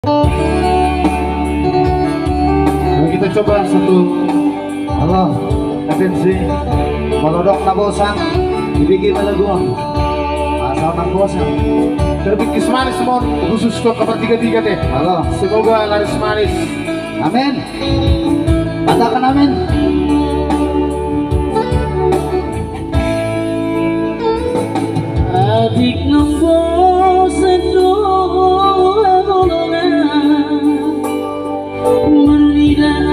Nah, kita coba satu. Halo, atensi. Melodok na bosan, ibigay malaguan. Asal nang bosan. Terbikis manis mon, khusus untuk kepertiga-tiga teh. Halo, semoga laris manis. Amin. Katakan amin. Adik nombor sedua golongan merlidah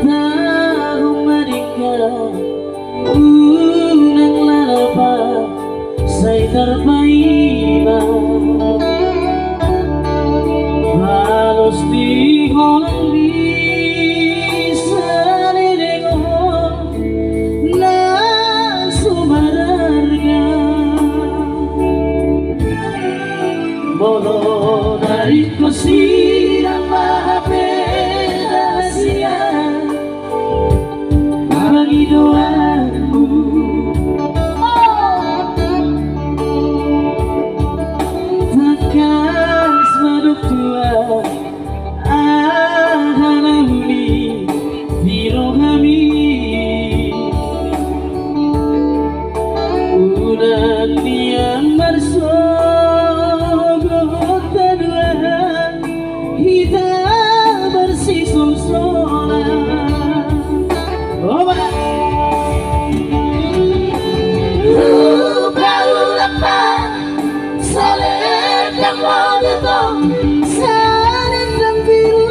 tahu mereka unang lalapa saya terbaima halos di holang Bolo dari kusira mahaperasia bagi doaku takkan semaduk tua ahanami birohami udah tiang bersuara Salib biru,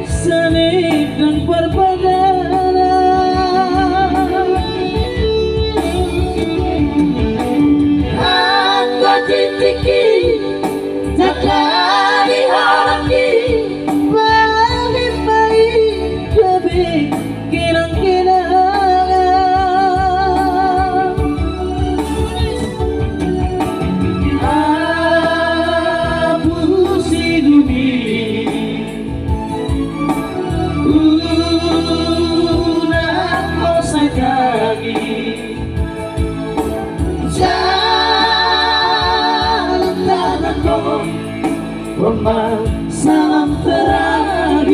salib dan berbedana. Aku titiki, tak dari harapki, baik-baik lebih kenang-kenangan. Hapus hidup ini, udah kau sayang. Romang salam terakhir.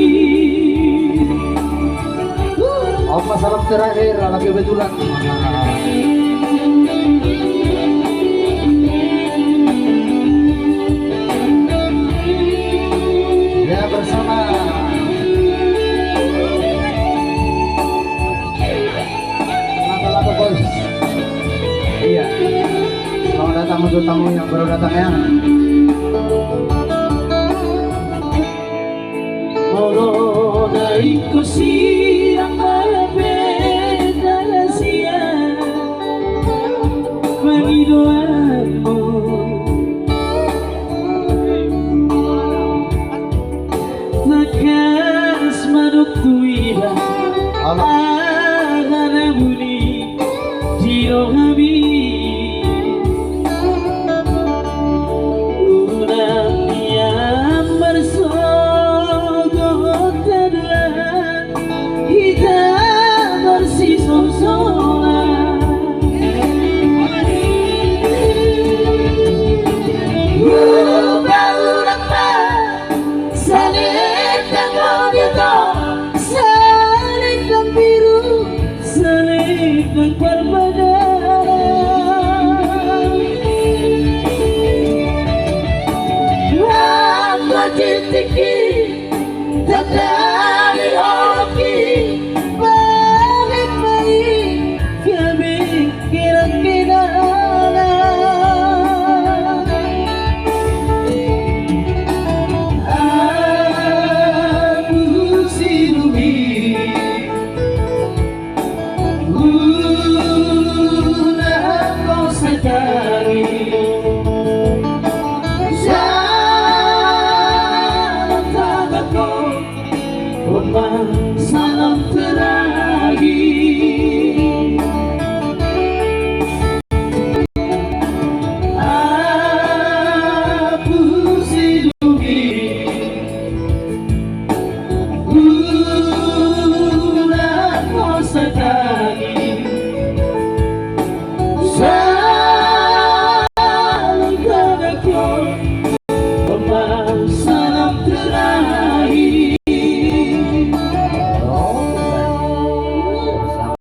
Apa salam terakhir? Lagi kebetulan. Ya bersama. Lama-lama bos. Iya. Selamat datang untuk tamu yang baru datang ya. Molo dari kusira mahaperasia bagi doaku takkan semaduk tuiba ahanamuni jirohami unang yang bersuara baik-baik kami kira-kira